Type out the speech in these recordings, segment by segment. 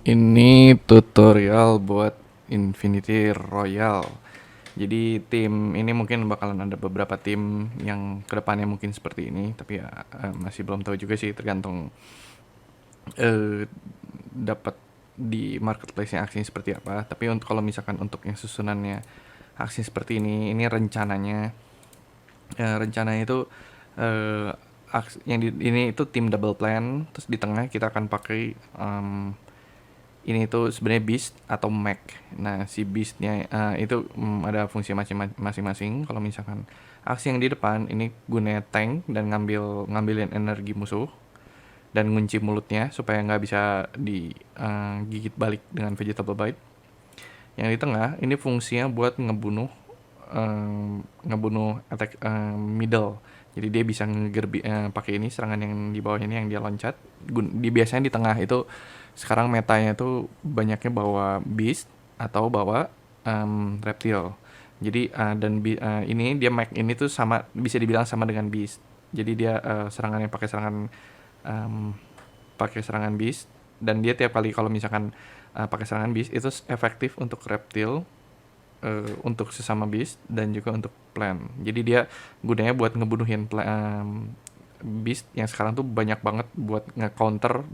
Ini tutorial buat Infinity Royal. Jadi tim ini mungkin bakalan ada beberapa tim yang kedepannya mungkin seperti ini, tapi ya masih belum tahu juga sih, tergantung eh, dapat di marketplace-nya aksinya seperti apa. Tapi untuk kalau misalkan untuk yang susunannya aksi seperti ini rencananya itu eh, ini itu tim double plan, terus di tengah kita akan pakai ini itu sebenarnya beast atau mech. Nah, si beastnya itu ada fungsi masing-masing. Kalau misalkan aksi yang di depan ini gunanya tank dan ngambilin energi musuh dan ngunci mulutnya supaya nggak bisa digigit balik dengan vegetable bite. Yang di tengah ini fungsinya buat ngebunuh attack middle. Jadi dia bisa pakai ini serangan yang di bawah ini yang dia loncat. Biasanya di tengah itu sekarang metanya tuh banyaknya bawa beast atau bawa reptil. Jadi ini dia Mac ini tuh sama, bisa dibilang sama dengan beast. Jadi dia serangannya um, pakai serangan beast, dan dia tiap kali kalau misalkan pakai serangan beast itu efektif untuk reptil, untuk sesama beast dan juga untuk plan. Jadi dia gunanya buat ngebunuhin beast yang sekarang tuh banyak banget buat nge-counter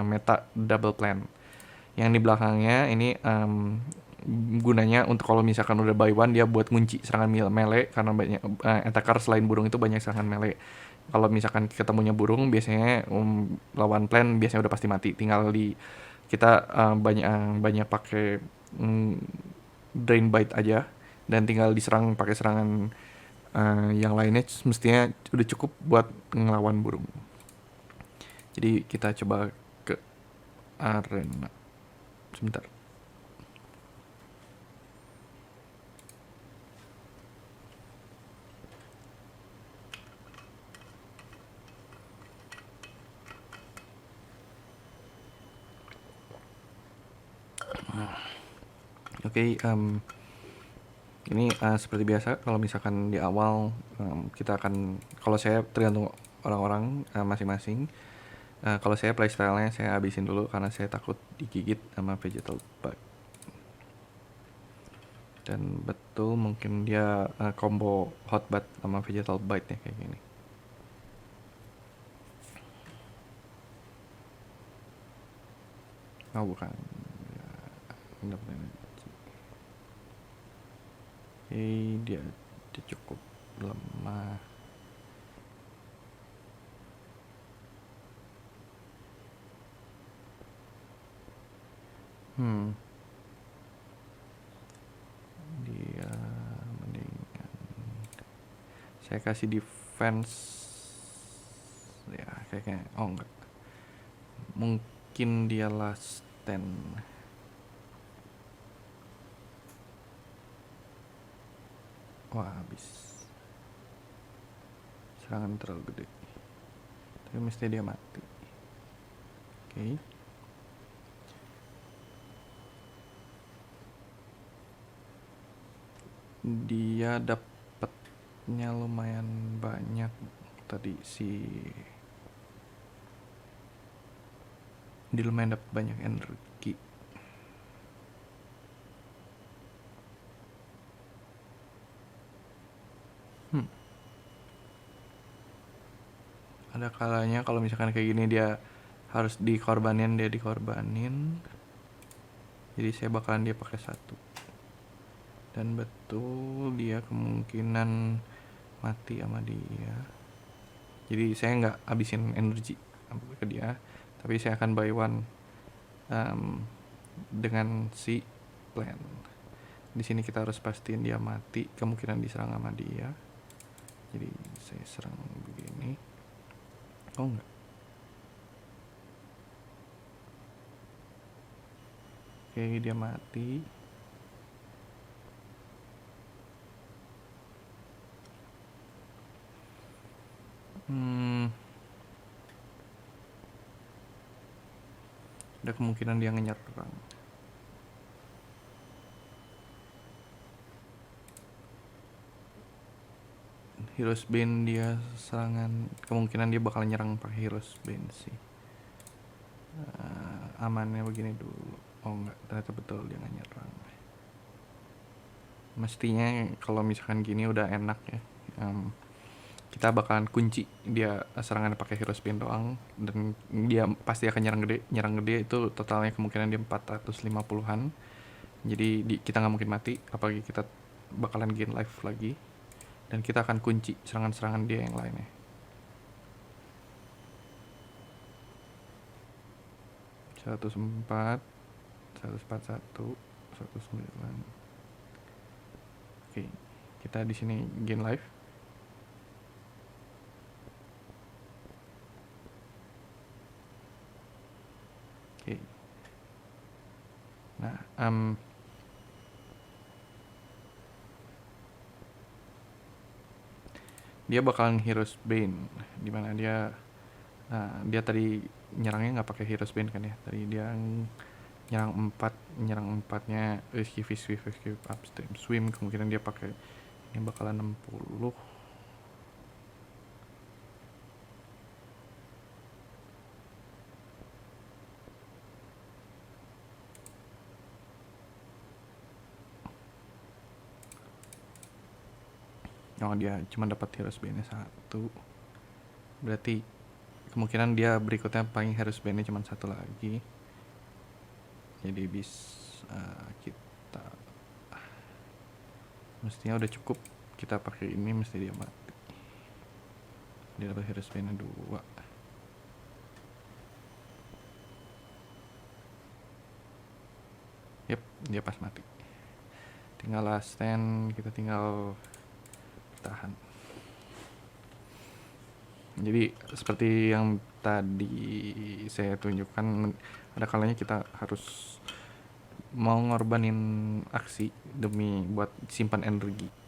meta double plan. Yang di belakangnya ini gunanya untuk kalau misalkan udah buy one dia buat ngunci serangan melee, karena banyak attacker selain burung itu banyak serangan melee. Kalau misalkan ketemunya burung biasanya lawan plan biasanya udah pasti mati. Tinggal di kita banyak pakai um, drain bite aja dan tinggal diserang pakai serangan yang lainnya mestinya udah cukup buat ngelawan burung. Jadi kita coba ke arena sebentar. Oke, ini seperti biasa kalau misalkan di awal kita akan, kalau saya tergantung orang-orang masing-masing. Kalau saya playstyle-nya saya habisin dulu karena saya takut digigit sama vegetal bug. Dan betul mungkin dia combo hot bat sama vegetal bite nya kayak gini. Oh bukan. Ya, dia cukup lemah. Dia mendingan saya kasih defense ya, kayaknya. Oh enggak, mungkin dia last stand. Wah, habis. Serangan terlalu gede, tapi mesti dia mati. Oke. Dia dapatnya lumayan banyak tadi dia lumayan dapat banyak energi. Ada kalanya kalau misalkan kayak gini dia harus dikorbanin, jadi saya bakalan dia pakai satu. Dan betul dia kemungkinan mati sama dia. Jadi saya nggak habisin energi ke dia, tapi saya akan buy one dengan si plan. Di sini kita harus pastiin dia mati, kemungkinan diserang sama dia. Jadi saya serang begini. Oh enggak. Oke, dia mati. Ada kemungkinan dia nyerang. Heroes Bane dia serangan, kemungkinan dia bakal nyerang pakai Heroes Bane sih. amannya begini dulu. Oh enggak, ternyata betul dia nggak nyerang. Mestinya kalau misalkan gini udah enak ya. Kita bakalan kunci dia serangannya pakai hero spin doang, dan dia pasti akan nyerang gede itu totalnya kemungkinan dia 450-an. Jadi kita nggak mungkin mati, apalagi kita bakalan gain life lagi, dan kita akan kunci serangan-serangan dia yang lainnya. Seratus empat, 141, 109. Oke, kita di sini gain life. Oke. Nah, dia bakalan Hero's Bane, dimana dia tadi nyerangnya nggak pakai Hero's Bane kan ya. Tadi dia nyerang empatnya escape upstream swim, kemungkinan dia pakai ini bakalan 60. Oh, dia cuma dapat Hero's Bane-nya 1. Berarti kemungkinan dia berikutnya paling Hero's Bane-nya cuma 1 lagi. Jadi bisa kita mestinya udah cukup kita pakai ini, mesti dia mati. Dia dapat Hero's Bane-nya 2. Yep, dia pas mati. Tinggal last stand, kita tinggal tahan. Jadi seperti yang tadi saya tunjukkan, ada kalanya kita harus mau ngorbanin aksi demi buat simpan energi.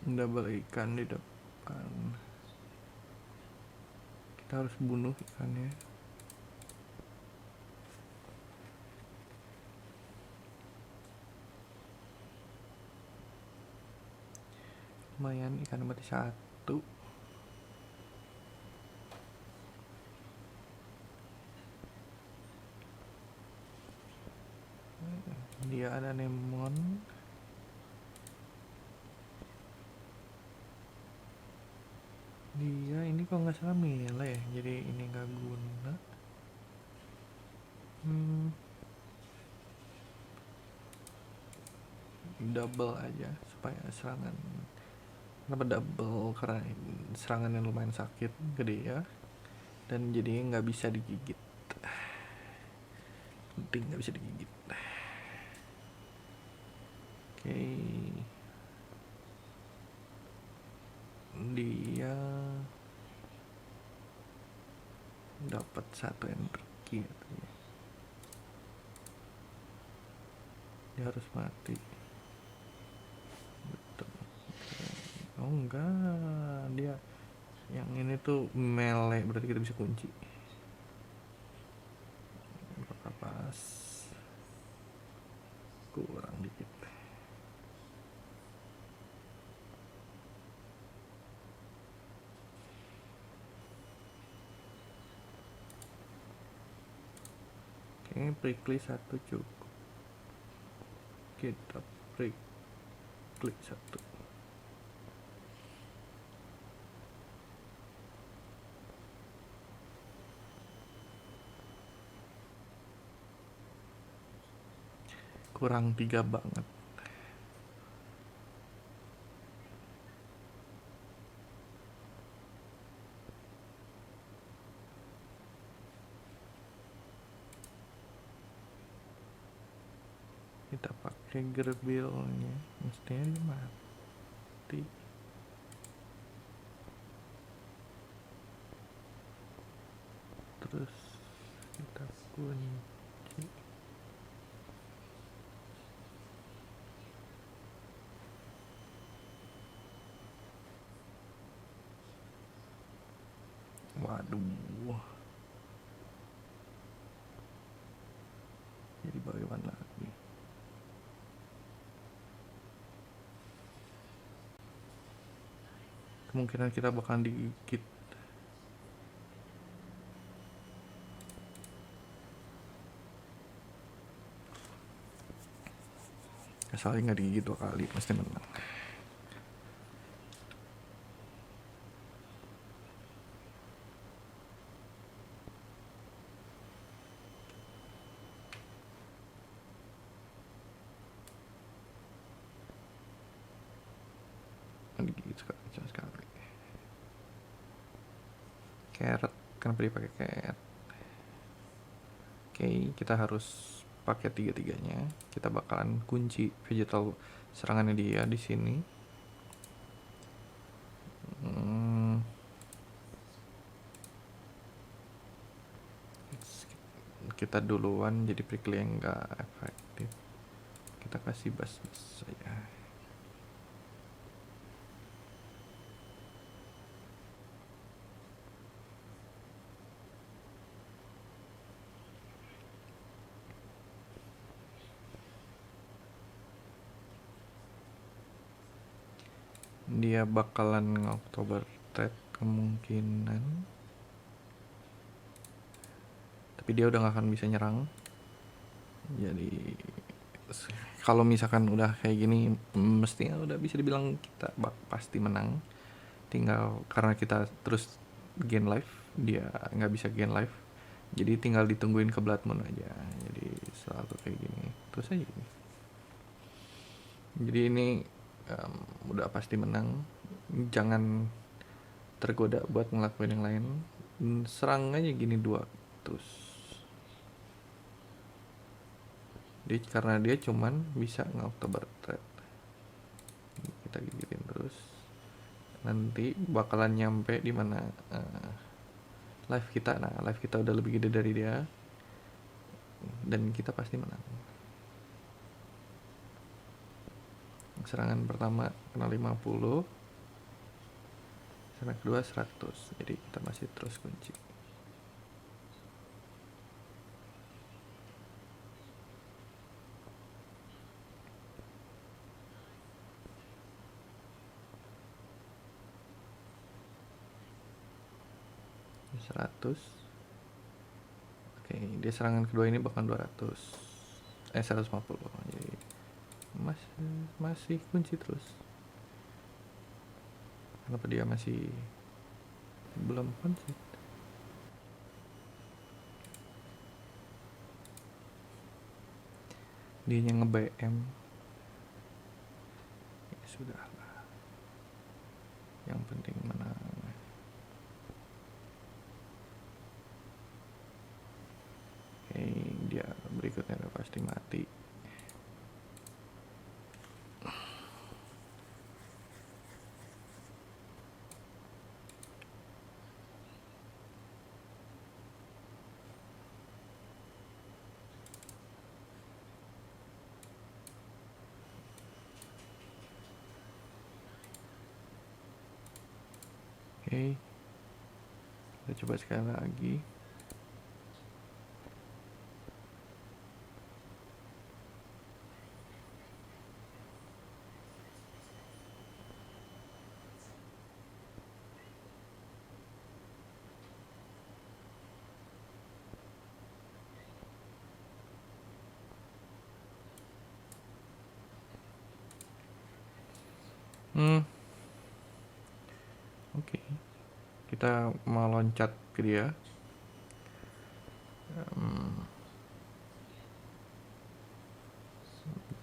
Double ikan di depan. Kita harus bunuh ikannya. Lumayan, ikan mati 1. Dia ada Nemon. Dia ini kalau nggak salah melee, jadi ini nggak guna. Double aja supaya serangan. Kenapa double? Karena serangannya lumayan sakit gede ya, dan jadinya nggak bisa digigit. Penting nggak bisa digigit. Oke. Dia dapat 1 energi ya. Dia harus mati. Betul. Oh enggak, dia yang ini tuh melee, berarti kita bisa kunci. Apakah pas? Kurang dikit. Oke, prickly 1 cukup. Kita prickly 1. Kurang 3 banget. Kita pakai gerbilnya, mestinya dia mati. Terus kita kunci. Aduh. Jadi bagaimana lagi? Kemungkinan kita bakal digigit. Asalnya nggak digigit 2 kali pasti menang. Digigit sekali. Carrot, kenapa dia pakai carrot? Oke, kita harus pakai tiga-tiganya. Kita bakalan kunci vegetal serangannya dia di sini. Kita duluan jadi prickly yang nggak efektif. Kita kasih bas saja. Dia bakalan Oktober trade kemungkinan, tapi dia udah gak akan bisa nyerang. Jadi kalau misalkan udah kayak gini mestinya udah bisa dibilang kita pasti menang. Tinggal karena kita terus gain life, dia nggak bisa gain life, jadi tinggal ditungguin ke Blood Moon aja. Jadi selalu kayak gini terus aja gini. Jadi ini udah pasti menang. Jangan tergoda buat ngelakuin yang lain. Serang aja gini 2 terus. Dia karena dia cuman bisa nge-Oktober trade. Kita gigitin terus. Nanti bakalan nyampe di mana live kita. Nah, live kita udah lebih gede dari dia dan kita pasti menang. Serangan pertama kena 50, serangan kedua 100. Jadi kita masih terus kunci. Oke, dia serangan kedua ini bakal 150. Jadi masih kunci terus. Kenapa dia masih belum kunci? Dia yang nge-BM. Ya sudah lah. Yang penting menang. Oke, dia berikutnya udah pasti mati. Oke, kita coba sekali lagi. Oke, kita mau loncat ke dia.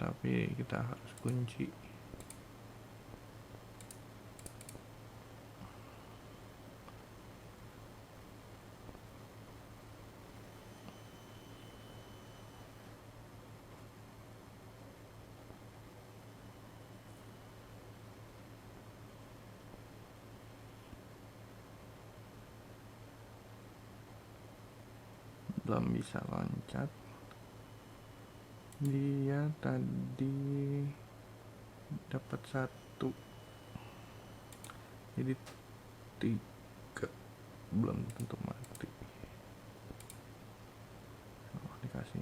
Tapi kita harus kunci. Belum bisa loncat. Dia tadi dapat 1, jadi 3. belum tentu mati. Oh, dikasih.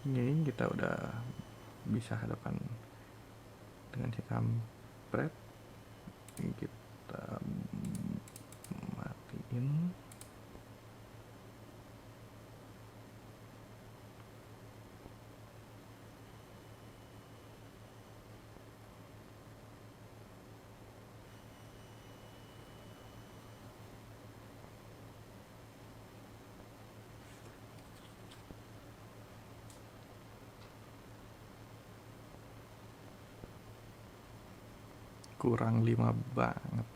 Ini kita udah bisa hadapan dengan si kampret. Kita matiin. Kurang 5 banget.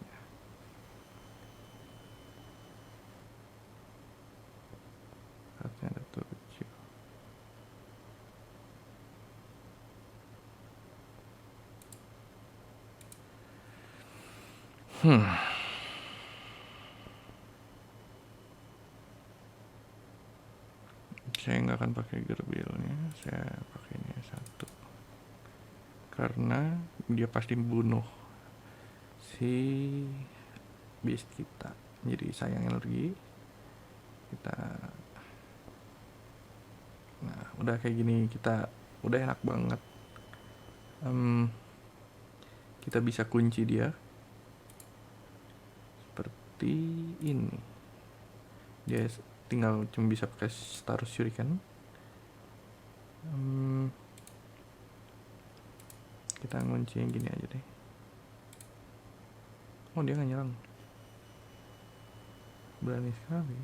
Harusnya ada 7. Saya nggak akan pakai gerbilnya, saya pakainya 1 karena dia pasti bunuh si beast kita, jadi sayang energi kita. Nah udah kayak gini kita udah enak banget. Kita bisa kunci dia seperti ini. Dia tinggal cuma bisa pakai Star Shuriken. Kita ngunci yang gini aja deh. Oh dia nggak nyerang, berani sekali.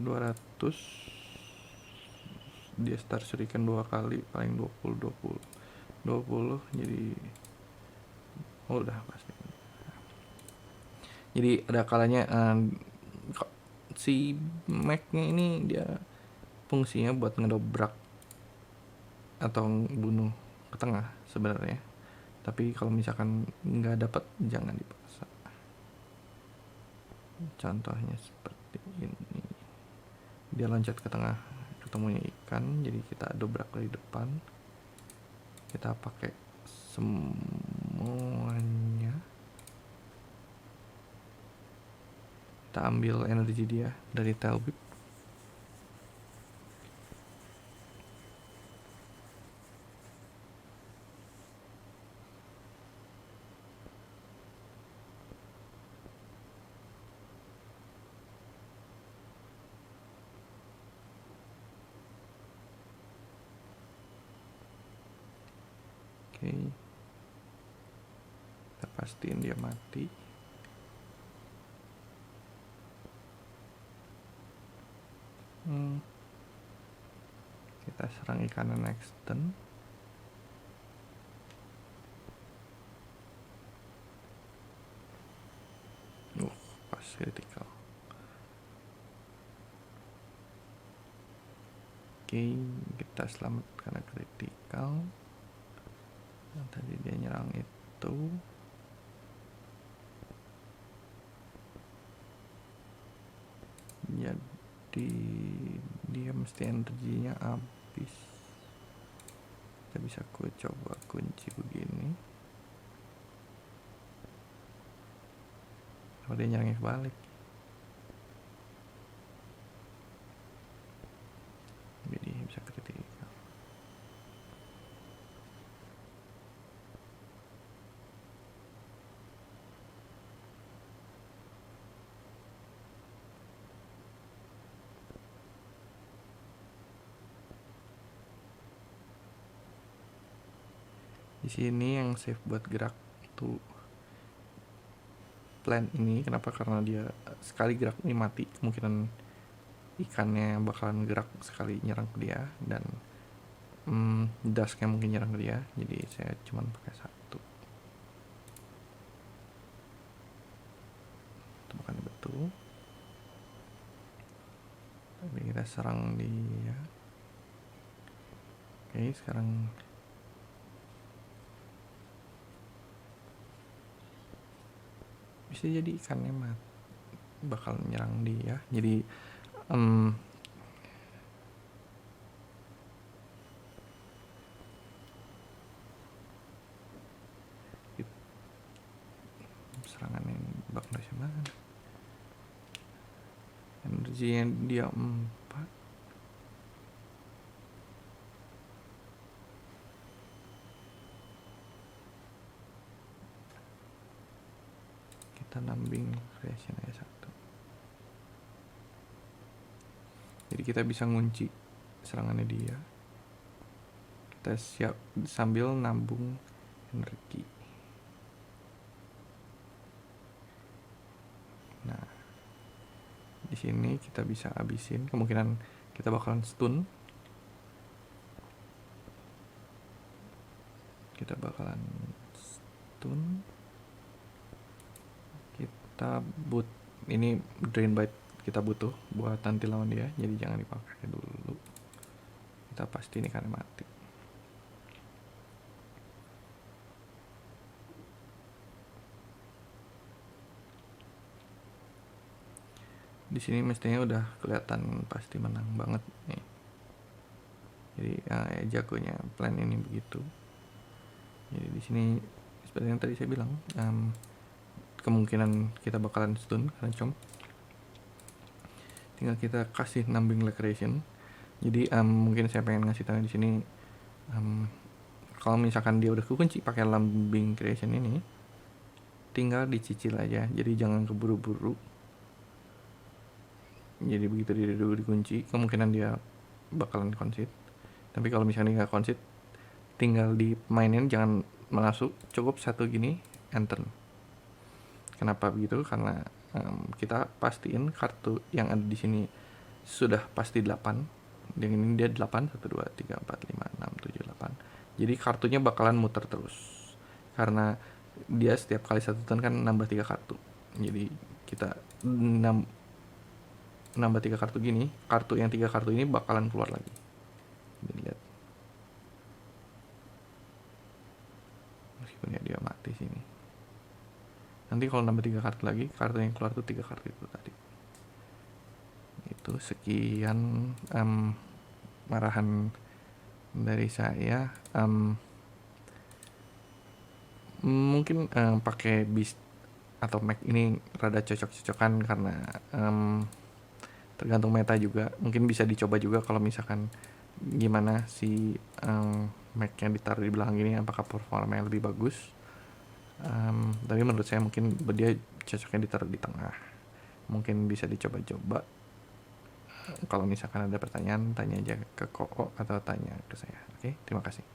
200 dia Star Shuriken 2 kali, paling 20 jadi udah pasti. Jadi ada kalanya si Mac-nya ini dia fungsinya buat ngedobrak atau bunuh ke tengah sebenarnya, tapi kalau misalkan nggak dapat jangan dipaksa. Contohnya seperti ini, dia loncat ke tengah ketemunya ikan, jadi kita dobrak dari depan, kita pakai semuanya, kita ambil energi dia dari tail whip. Oke, kita pastiin dia mati. Kita serang ikan next turn. Pas critical. Oke, kita selamat karena critical. Nah, tadi dia nyerang itu. Jadi dia mesti energinya habis. Kita bisa coba kunci begini. Kalau dia nyerangnya kebalik, jadi bisa kritikal. Di sini yang safe buat gerak tuh plan ini. Kenapa? Karena dia sekali gerak ini mati, kemungkinan ikannya bakalan gerak sekali nyerang ke dia, dan Dusknya mungkin nyerang ke dia, jadi saya cuman pakai 1. Itu bukan betul, tapi kita serang dia. Oke, sekarang bisa jadi ikannya bakal nyerang dia. Jadi mana? Energinya dia 4. Kita nambing creation aja 1. Jadi kita bisa ngunci serangannya dia. Kita siap sambil nambung energi. Nah, di sini kita bisa habisin, kemungkinan kita bakalan stun. Kita ini drain bite kita butuh buat nanti lawan dia, jadi jangan dipakai dulu. Kita pasti ini kan mati. Di sini mestinya udah kelihatan pasti menang banget nih. Jadi jagonya plan ini begitu. Jadi di sini seperti yang tadi saya bilang, kemungkinan kita bakalan stun karena com. Tinggal kita kasih nambing creation. Jadi mungkin saya pengen ngasih tahu di sini, kalau misalkan dia udah kekunci pakai lambing creation ini, tinggal dicicil aja. Jadi jangan keburu-buru. Jadi begitu dia udah dikunci, kemungkinan dia bakalan concede. Tapi kalau misalnya nggak concede, tinggal dimainin, jangan masuk, cukup satu gini enter. Kenapa begitu? Karena kita pastiin kartu yang ada di sini sudah pasti 8. Dengan ini dia 8, 1, 2, 3, 4, 5, 6, 7, 8. Jadi kartunya bakalan muter terus. Karena dia setiap kali satu turn kan nambah 3 kartu. Jadi kita nambah 3 kartu gini, kartu yang 3 kartu ini bakalan keluar lagi. Jadi lihat. Meskipun ya dia mati sini. Nanti kalau nambah 3 kartu lagi, kartu yang keluar tuh 3 kartu itu tadi. Itu sekian marahan dari saya. Mungkin pakai beast atau Mac ini rada cocok-cocokan karena tergantung meta juga. Mungkin bisa dicoba juga kalau misalkan gimana si Mac yang ditaruh di belakang ini, apakah performanya lebih bagus. Tapi menurut saya mungkin dia cocoknya ditaruh di tengah. Mungkin bisa dicoba-coba. Kalau misalkan ada pertanyaan, tanya aja ke Koko atau tanya ke saya. Oke, terima kasih.